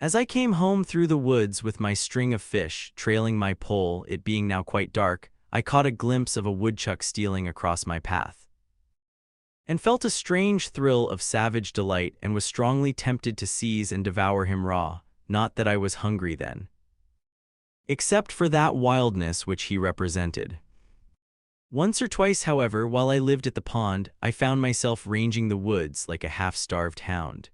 As I came home through the woods with my string of fish, trailing my pole, it being now quite dark, I caught a glimpse of a woodchuck stealing across my path, and felt a strange thrill of savage delight and was strongly tempted to seize and devour him raw, not that I was hungry then, except for that wildness which he represented. Once or twice, however, while I lived at the pond, I found myself ranging the woods like a half-starved hound,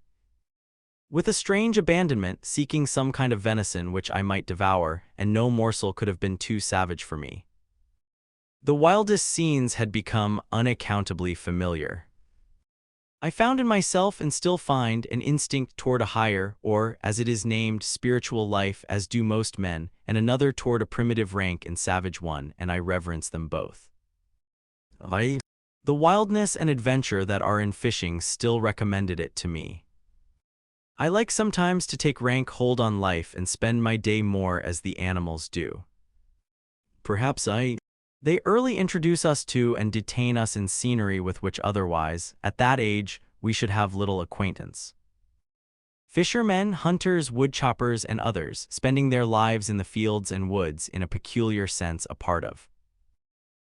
with a strange abandonment, seeking some kind of venison which I might devour, and no morsel could have been too savage for me. The wildest scenes had become unaccountably familiar. I found in myself, and still find, an instinct toward a higher, or, as it is named, spiritual life, as do most men, and another toward a primitive rank and savage one, and I reverence them both. The wildness and adventure that are in fishing still recommended it to me. I like sometimes to take rank hold on life and spend my day more as the animals do. Perhaps they early introduce us to and detain us in scenery with which otherwise, at that age, we should have little acquaintance. Fishermen, hunters, woodchoppers, and others, spending their lives in the fields and woods in a peculiar sense a part of,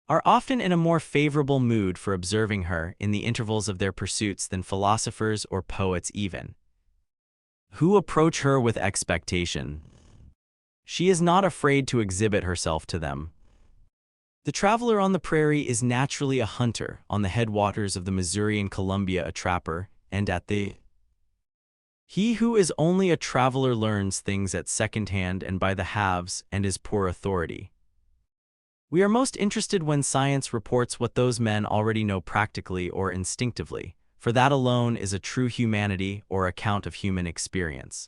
are often in a more favorable mood for observing her in the intervals of their pursuits than philosophers or poets even, who approach her with expectation. She is not afraid to exhibit herself to them. The traveler on the prairie is naturally a hunter, on the headwaters of the Missouri and Columbia a trapper, and at the he who is only a traveler learns things at second hand and by the halves and is poor authority. We are most interested when science reports what those men already know practically or instinctively, for that alone is a true humanity or account of human experience.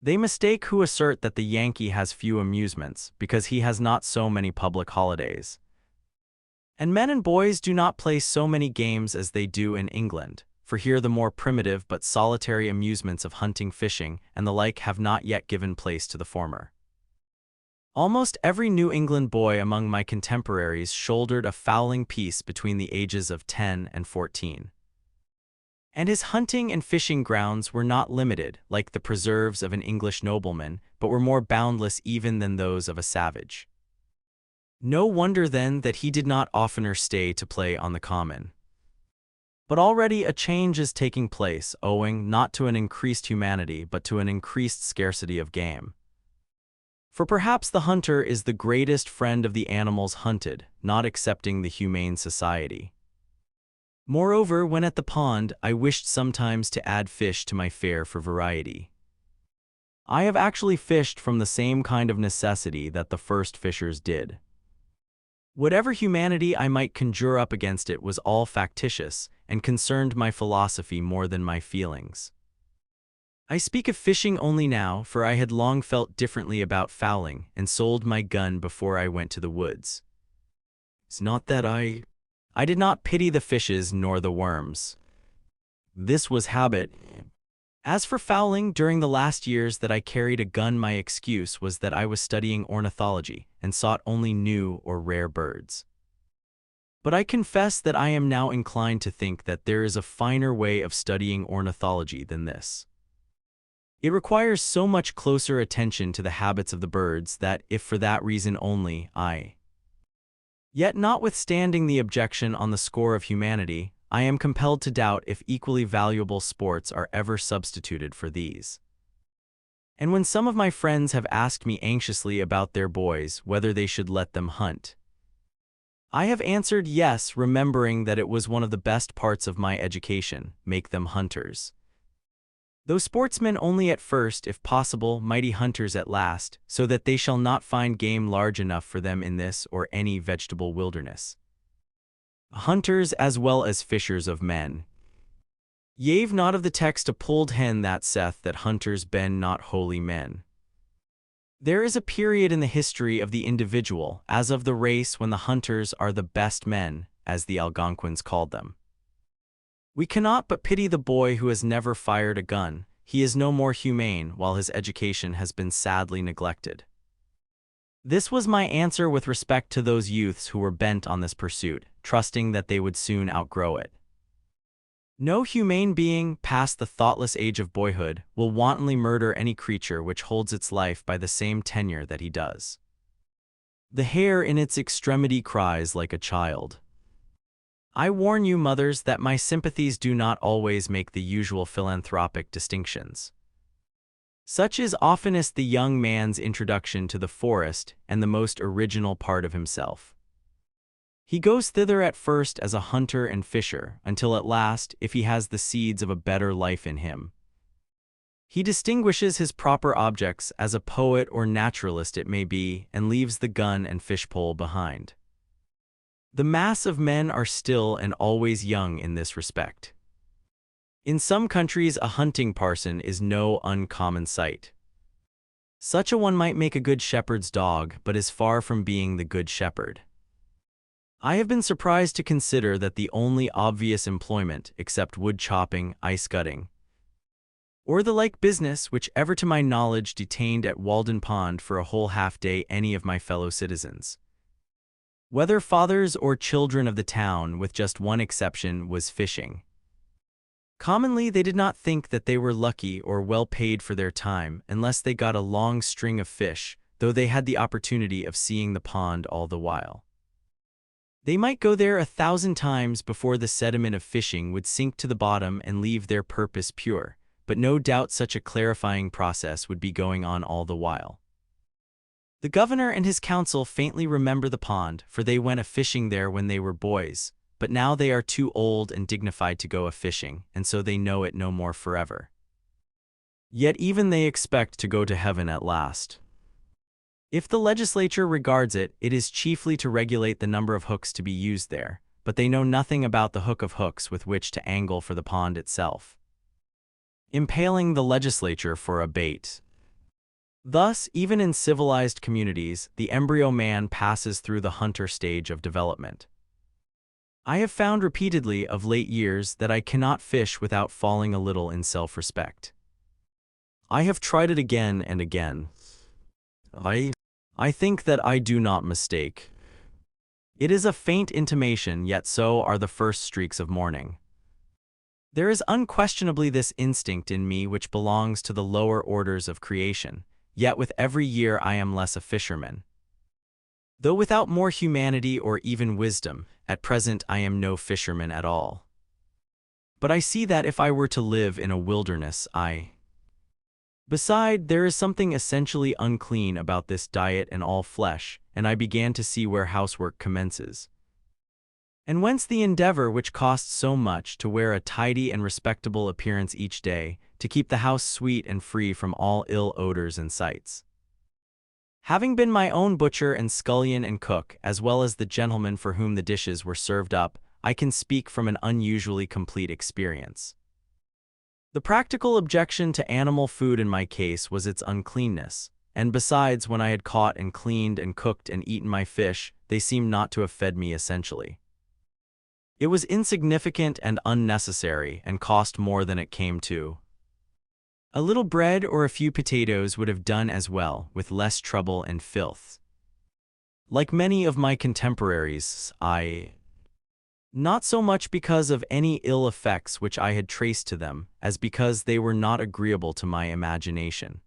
They mistake who assert that the Yankee has few amusements, because he has not so many public holidays. And men and boys do not play so many games as they do in England, for here the more primitive but solitary amusements of hunting, fishing, and the like have not yet given place to the former. Almost every New England boy among my contemporaries shouldered a fowling piece between the ages of 10 and 14. And his hunting and fishing grounds were not limited, like the preserves of an English nobleman, but were more boundless even than those of a savage. No wonder then that he did not oftener stay to play on the common. But already a change is taking place, owing not to an increased humanity but to an increased scarcity of game. For perhaps the hunter is the greatest friend of the animals hunted, not excepting the Humane Society. Moreover, when at the pond, I wished sometimes to add fish to my fare for variety. I have actually fished from the same kind of necessity that the first fishers did. Whatever humanity I might conjure up against it was all factitious, and concerned my philosophy more than my feelings. I speak of fishing only now, for I had long felt differently about fowling, and sold my gun before I went to the woods. It's not that I did not pity the fishes nor the worms. This was habit. As for fowling, during the last years that I carried a gun, my excuse was that I was studying ornithology and sought only new or rare birds. But I confess that I am now inclined to think that there is a finer way of studying ornithology than this. It requires so much closer attention to the habits of the birds that, if for that reason only, Yet notwithstanding the objection on the score of humanity, I am compelled to doubt if equally valuable sports are ever substituted for these. And when some of my friends have asked me anxiously about their boys whether they should let them hunt, I have answered yes, remembering that it was one of the best parts of my education, make them hunters. Though sportsmen only at first, if possible, mighty hunters at last, so that they shall not find game large enough for them in this or any vegetable wilderness. Hunters as well as fishers of men. Yave not of the text a pulled hen that saith that hunters ben not holy men. There is a period in the history of the individual, as of the race, when the hunters are the best men, as the Algonquins called them. We cannot but pity the boy who has never fired a gun. He is no more humane, while his education has been sadly neglected. This was my answer with respect to those youths who were bent on this pursuit, trusting that they would soon outgrow it. No humane being, past the thoughtless age of boyhood, will wantonly murder any creature which holds its life by the same tenure that he does. The hare in its extremity cries like a child. I warn you, mothers, that my sympathies do not always make the usual philanthropic distinctions. Such is oftenest the young man's introduction to the forest and the most original part of himself. He goes thither at first as a hunter and fisher, until at last, if he has the seeds of a better life in him, he distinguishes his proper objects as a poet or naturalist it may be, and leaves the gun and fishpole behind. The mass of men are still and always young in this respect. In some countries a hunting parson is no uncommon sight. Such a one might make a good shepherd's dog, but is far from being the good shepherd. I have been surprised to consider that the only obvious employment, except wood chopping, ice gutting, or the like business which ever to my knowledge detained at Walden Pond for a whole half-day any of my fellow citizens, whether fathers or children of the town, with just one exception, was fishing. Commonly they did not think that they were lucky or well paid for their time unless they got a long string of fish, though they had the opportunity of seeing the pond all the while. They might go there 1,000 times before the sediment of fishing would sink to the bottom and leave their purpose pure, but no doubt such a clarifying process would be going on all the while. The governor and his council faintly remember the pond, for they went a-fishing there when they were boys, but now they are too old and dignified to go a-fishing, and so they know it no more forever. Yet even they expect to go to heaven at last. If the legislature regards it, it is chiefly to regulate the number of hooks to be used there, but they know nothing about the hook of hooks with which to angle for the pond itself, impaling the legislature for a bait. Thus, even in civilized communities, the embryo man passes through the hunter stage of development. I have found repeatedly of late years that I cannot fish without falling a little in self-respect. I have tried it again and again. I think that I do not mistake. It is a faint intimation, yet so are the first streaks of morning. There is unquestionably this instinct in me which belongs to the lower orders of creation, yet with every year I am less a fisherman. Though without more humanity or even wisdom, at present I am no fisherman at all. But I see that if I were to live in a wilderness, Beside, there is something essentially unclean about this diet and all flesh, and I began to see where housework commences, and whence the endeavor which costs so much to wear a tidy and respectable appearance each day, to keep the house sweet and free from all ill odors and sights. Having been my own butcher and scullion and cook, as well as the gentleman for whom the dishes were served up, I can speak from an unusually complete experience. The practical objection to animal food in my case was its uncleanness, and besides, when I had caught and cleaned and cooked and eaten my fish, they seemed not to have fed me essentially. It was insignificant and unnecessary, and cost more than it came to. A little bread or a few potatoes would have done as well, with less trouble and filth. Like many of my contemporaries, not so much because of any ill effects which I had traced to them, as because they were not agreeable to my imagination.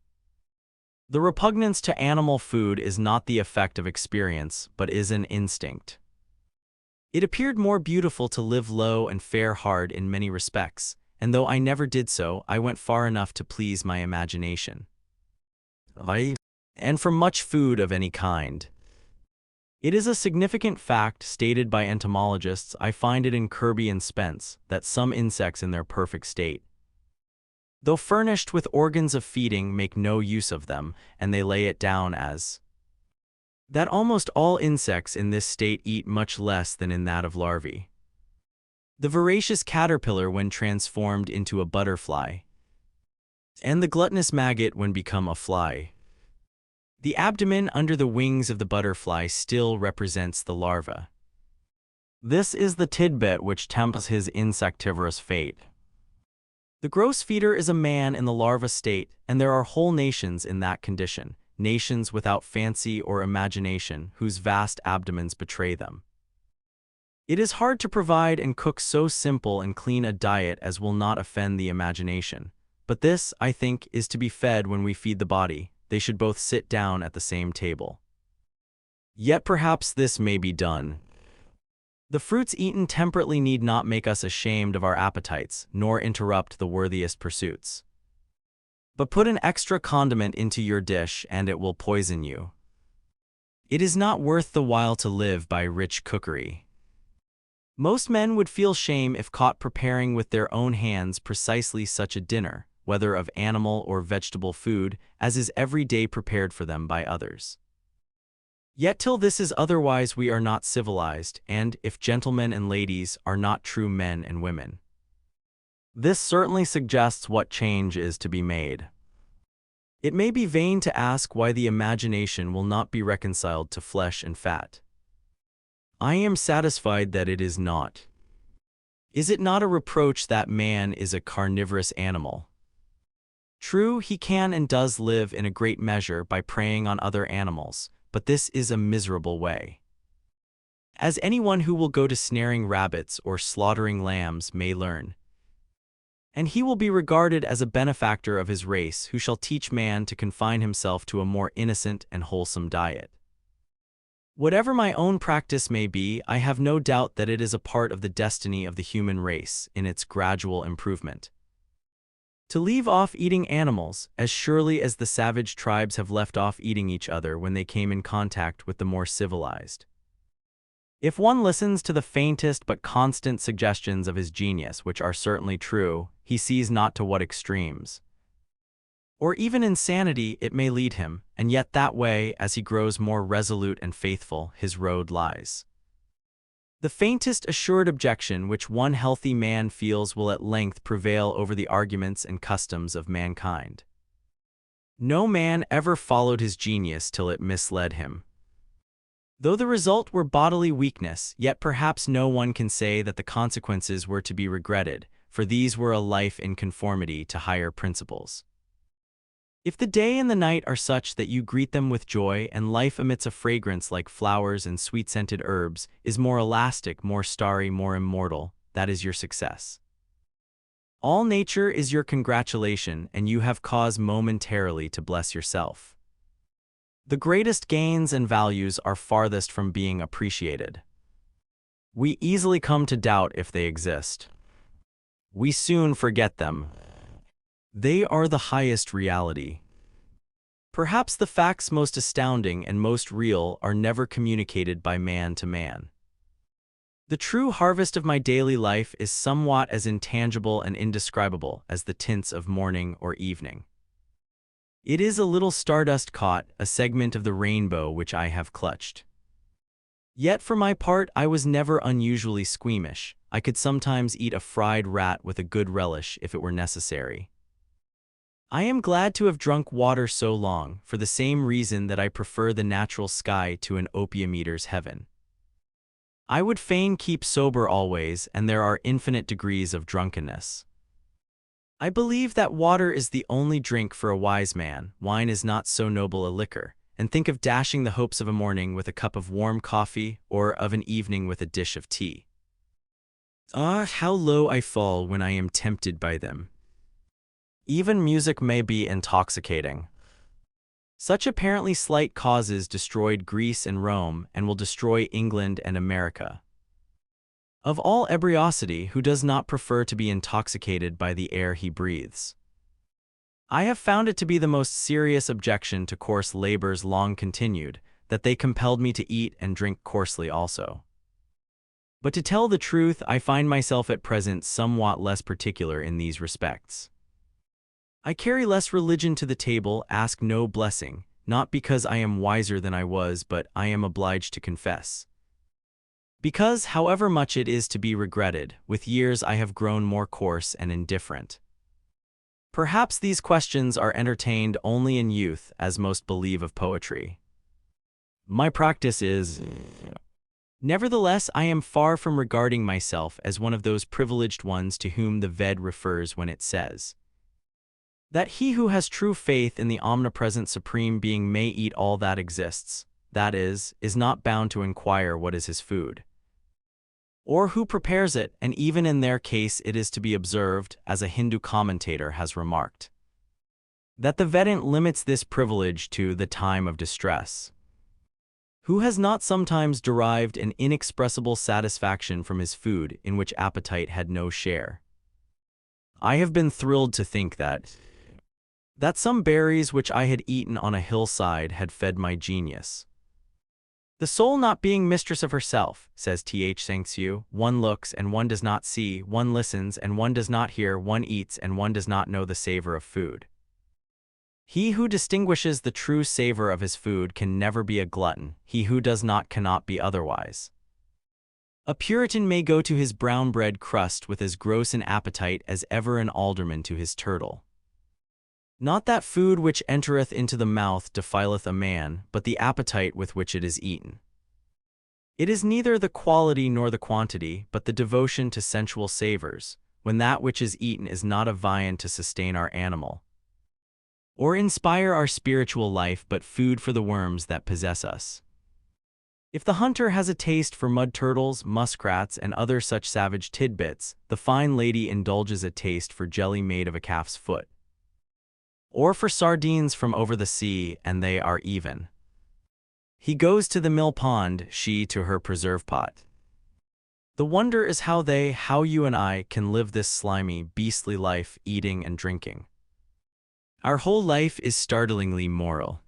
The repugnance to animal food is not the effect of experience, but is an instinct. It appeared more beautiful to live low and fare hard in many respects, and though I never did so, I went far enough to please my imagination. And from much food of any kind. It is a significant fact stated by entomologists, I find it in Kirby and Spence, that some insects in their perfect state, though furnished with organs of feeding, make no use of them, and they lay it down as that almost all insects in this state eat much less than in that of larvae. The voracious caterpillar when transformed into a butterfly, and the gluttonous maggot when become a fly. The abdomen under the wings of the butterfly still represents the larva. This is the tidbit which tempts his insectivorous fate. The gross feeder is a man in the larva state, and there are whole nations in that condition, nations without fancy or imagination, whose vast abdomens betray them. It is hard to provide and cook so simple and clean a diet as will not offend the imagination. But this, I think, is to be fed when we feed the body. They should both sit down at the same table. Yet perhaps this may be done. The fruits eaten temperately need not make us ashamed of our appetites, nor interrupt the worthiest pursuits. But put an extra condiment into your dish and it will poison you. It is not worth the while to live by rich cookery. Most men would feel shame if caught preparing with their own hands precisely such a dinner, whether of animal or vegetable food, as is every day prepared for them by others. Yet till this is otherwise we are not civilized, and, if gentlemen and ladies, are not true men and women. This certainly suggests what change is to be made. It may be vain to ask why the imagination will not be reconciled to flesh and fat. I am satisfied that it is not. Is it not a reproach that man is a carnivorous animal? True, he can and does live in a great measure by preying on other animals, but this is a miserable way. As anyone who will go to snaring rabbits or slaughtering lambs may learn. And he will be regarded as a benefactor of his race who shall teach man to confine himself to a more innocent and wholesome diet. Whatever my own practice may be, I have no doubt that it is a part of the destiny of the human race in its gradual improvement. To leave off eating animals, as surely as the savage tribes have left off eating each other when they came in contact with the more civilized. If one listens to the faintest but constant suggestions of his genius, which are certainly true, he sees not to what extremes, or even insanity, it may lead him, and yet that way, as he grows more resolute and faithful, his road lies. The faintest assured objection which one healthy man feels will at length prevail over the arguments and customs of mankind. No man ever followed his genius till it misled him. Though the result were bodily weakness, yet perhaps no one can say that the consequences were to be regretted, for these were a life in conformity to higher principles. If the day and the night are such that you greet them with joy, and life emits a fragrance like flowers and sweet-scented herbs, is more elastic, more starry, more immortal, that is your success. All nature is your congratulation, and you have cause momentarily to bless yourself. The greatest gains and values are farthest from being appreciated. We easily come to doubt if they exist. We soon forget them. They are the highest reality. Perhaps the facts most astounding and most real are never communicated by man to man. The true harvest of my daily life is somewhat as intangible and indescribable as the tints of morning or evening. It is a little stardust caught, a segment of the rainbow which I have clutched. Yet for my part I was never unusually squeamish. I could sometimes eat a fried rat with a good relish if it were necessary. I am glad to have drunk water so long, for the same reason that I prefer the natural sky to an opium-eater's heaven. I would fain keep sober always, and there are infinite degrees of drunkenness. I believe that water is the only drink for a wise man, wine is not so noble a liquor, and think of dashing the hopes of a morning with a cup of warm coffee, or of an evening with a dish of tea. Ah, how low I fall when I am tempted by them. Even music may be intoxicating. Such apparently slight causes destroyed Greece and Rome and will destroy England and America. Of all ebriosity, who does not prefer to be intoxicated by the air he breathes? I have found it to be the most serious objection to coarse labors long continued, that they compelled me to eat and drink coarsely also. But to tell the truth, I find myself at present somewhat less particular in these respects. I carry less religion to the table, ask no blessing, not because I am wiser than I was, but I am obliged to confess. Because, however much it is to be regretted, with years I have grown more coarse and indifferent. Perhaps these questions are entertained only in youth, as most believe of poetry. My practice is... Nevertheless, I am far from regarding myself as one of those privileged ones to whom the Ved refers when it says that he who has true faith in the omnipresent Supreme Being may eat all that exists, that is not bound to inquire what is his food. or who prepares it, and even in their case it is to be observed, as a Hindu commentator has remarked, that the Vedant limits this privilege to the time of distress. Who has not sometimes derived an inexpressible satisfaction from his food in which appetite had no share? I have been thrilled to think that some berries which I had eaten on a hillside had fed my genius. The soul not being mistress of herself, says Th. Sangsu, one looks and one does not see, one listens and one does not hear, one eats and one does not know the savor of food. He who distinguishes the true savor of his food can never be a glutton, he who does not cannot be otherwise. A Puritan may go to his brown bread crust with as gross an appetite as ever an alderman to his turtle. Not that food which entereth into the mouth defileth a man, but the appetite with which it is eaten. It is neither the quality nor the quantity, but the devotion to sensual savors, when that which is eaten is not a viand to sustain our animal, or inspire our spiritual life, but food for the worms that possess us. If the hunter has a taste for mud turtles, muskrats, and other such savage tidbits, the fine lady indulges a taste for jelly made of a calf's foot, or for sardines from over the sea, and they are even. He goes to the mill pond, she to her preserve pot. The wonder is how you and I can live this slimy, beastly life, eating and drinking. Our whole life is startlingly moral.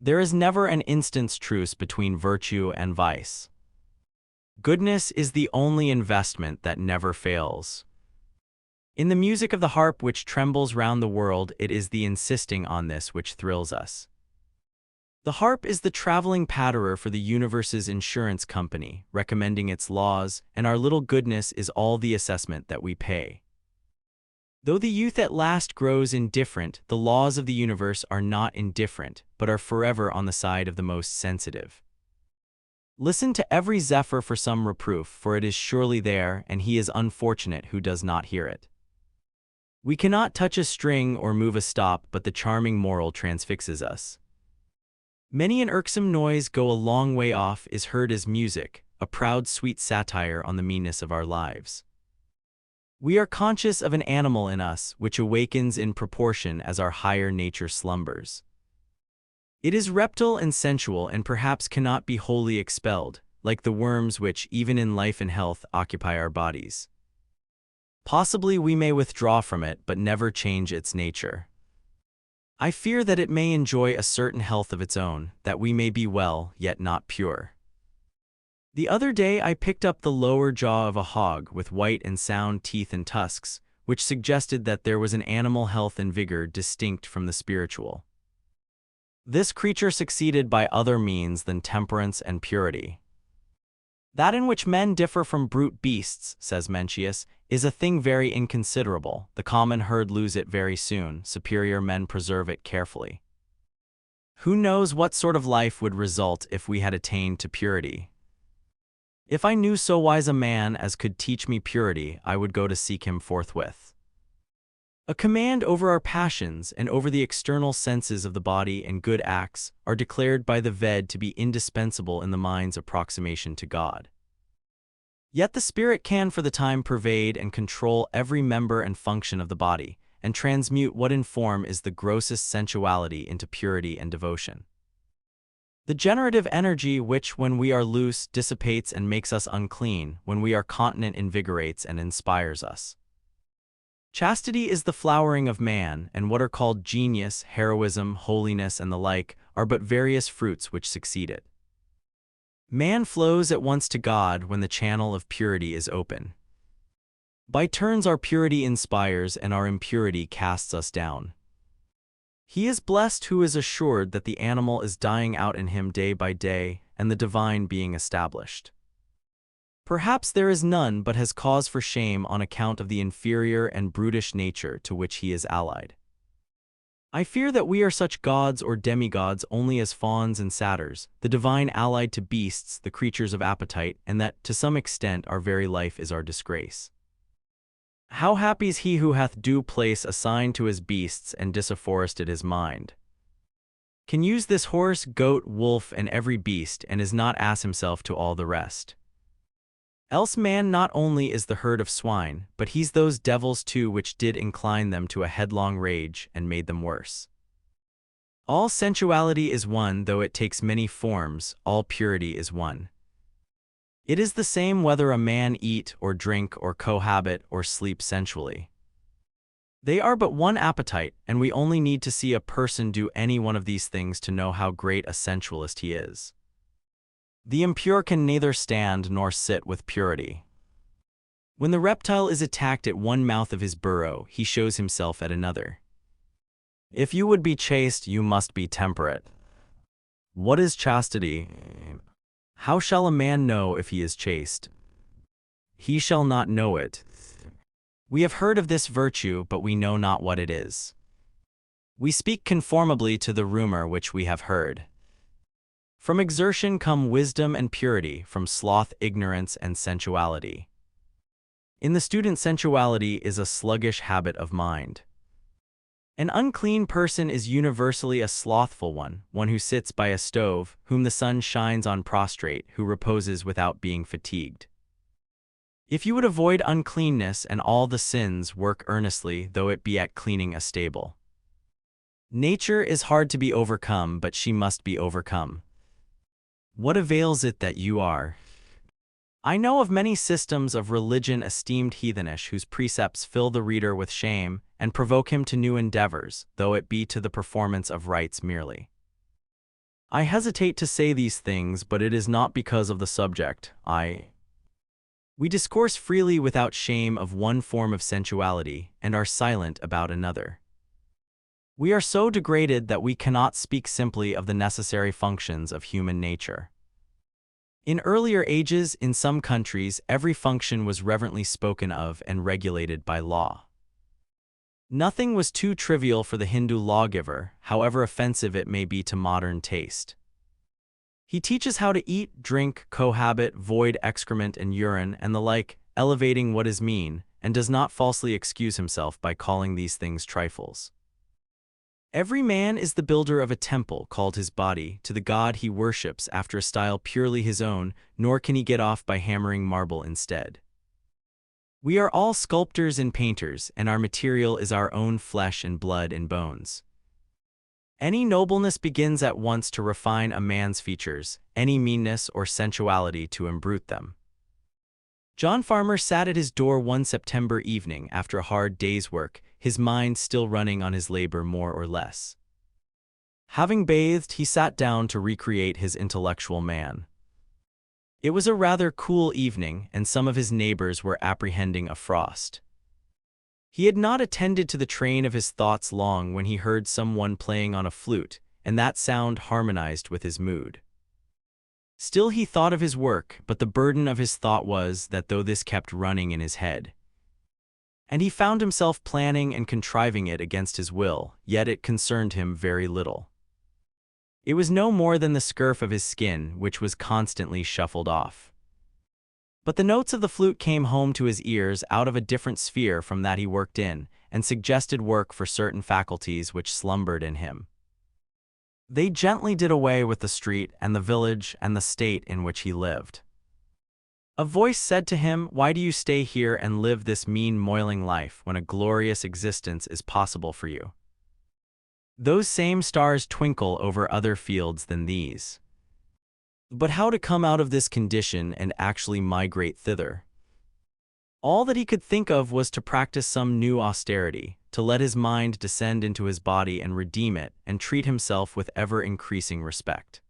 There is never an instant's truce between virtue and vice. Goodness is the only investment that never fails. In the music of the harp which trembles round the world, it is the insisting on this which thrills us. The harp is the traveling patterer for the universe's insurance company, recommending its laws, and our little goodness is all the assessment that we pay. Though the youth at last grows indifferent, the laws of the universe are not indifferent, but are forever on the side of the most sensitive. Listen to every zephyr for some reproof, for it is surely there, and he is unfortunate who does not hear it. We cannot touch a string or move a stop, but the charming moral transfixes us. Many an irksome noise go a long way off is heard as music, a proud sweet satire on the meanness of our lives. We are conscious of an animal in us, which awakens in proportion as our higher nature slumbers. It is reptile and sensual, and perhaps cannot be wholly expelled, like the worms which, even in life and health, occupy our bodies. Possibly we may withdraw from it, but never change its nature. I fear that it may enjoy a certain health of its own, that we may be well, yet not pure. The other day I picked up the lower jaw of a hog with white and sound teeth and tusks, which suggested that there was an animal health and vigor distinct from the spiritual. This creature succeeded by other means than temperance and purity. That in which men differ from brute beasts, says Mencius, is a thing very inconsiderable. The common herd lose it very soon, superior men preserve it carefully. Who knows what sort of life would result if we had attained to purity? If I knew so wise a man as could teach me purity, I would go to seek him forthwith. A command over our passions and over the external senses of the body and good acts are declared by the Ved to be indispensable in the mind's approximation to God. Yet the spirit can for the time pervade and control every member and function of the body, and transmute what in form is the grossest sensuality into purity and devotion. The generative energy which, when we are loose, dissipates and makes us unclean, when we are continent invigorates and inspires us. Chastity is the flowering of man, and what are called genius, heroism, holiness, and the like, are but various fruits which succeed it. Man flows at once to God when the channel of purity is open. By turns our purity inspires, and our impurity casts us down. He is blessed who is assured that the animal is dying out in him day by day, and the divine being established. Perhaps there is none but has cause for shame on account of the inferior and brutish nature to which he is allied. I fear that we are such gods or demigods only as fawns and satyrs, the divine allied to beasts, the creatures of appetite, and that, to some extent, our very life is our disgrace. How happy is he who hath due place assigned to his beasts and disafforested his mind, can use this horse, goat, wolf, and every beast, and is not ass himself to all the rest. Else man not only is the herd of swine, but he's those devils too which did incline them to a headlong rage, and made them worse. All sensuality is one, though it takes many forms, all purity is one. It is the same whether a man eat, or drink, or cohabit, or sleep sensually. They are but one appetite, and we only need to see a person do any one of these things to know how great a sensualist he is. The impure can neither stand nor sit with purity. When the reptile is attacked at one mouth of his burrow, he shows himself at another. If you would be chaste, you must be temperate. What is chastity? How shall a man know if he is chaste? He shall not know it. We have heard of this virtue, but we know not what it is. We speak conformably to the rumor which we have heard. From exertion come wisdom and purity, from sloth ignorance and sensuality. In the student, sensuality is a sluggish habit of mind. An unclean person is universally a slothful one, one who sits by a stove, whom the sun shines on prostrate, who reposes without being fatigued. If you would avoid uncleanness and all the sins, work earnestly, though it be at cleaning a stable. Nature is hard to be overcome, but she must be overcome. What avails it that you are? I know of many systems of religion esteemed heathenish, whose precepts fill the reader with shame and provoke him to new endeavors, though it be to the performance of rites merely. I hesitate to say these things, but it is not because of the subject. We discourse freely without shame of one form of sensuality, and are silent about another. We are so degraded that we cannot speak simply of the necessary functions of human nature. In earlier ages, in some countries, every function was reverently spoken of and regulated by law. Nothing was too trivial for the Hindu lawgiver, however offensive it may be to modern taste. He teaches how to eat, drink, cohabit, void excrement and urine, and the like, elevating what is mean, and does not falsely excuse himself by calling these things trifles. Every man is the builder of a temple, called his body, to the God he worships after a style purely his own, nor can he get off by hammering marble instead. We are all sculptors and painters, and our material is our own flesh and blood and bones. Any nobleness begins at once to refine a man's features, any meanness or sensuality to imbrute them. John Farmer sat at his door one September evening after a hard day's work, his mind still running on his labor more or less. Having bathed, he sat down to recreate his intellectual man. It was a rather cool evening, and some of his neighbors were apprehending a frost. He had not attended to the train of his thoughts long when he heard someone playing on a flute, and that sound harmonized with his mood. Still he thought of his work, but the burden of his thought was that though this kept running in his head, and he found himself planning and contriving it against his will, yet it concerned him very little. It was no more than the scurf of his skin, which was constantly shuffled off. But the notes of the flute came home to his ears out of a different sphere from that he worked in, and suggested work for certain faculties which slumbered in him. They gently did away with the street and the village and the state in which he lived. A voice said to him, "Why do you stay here and live this mean, moiling life when a glorious existence is possible for you? Those same stars twinkle over other fields than these." But how to come out of this condition and actually migrate thither? All that he could think of was to practice some new austerity, to let his mind descend into his body and redeem it, and treat himself with ever-increasing respect.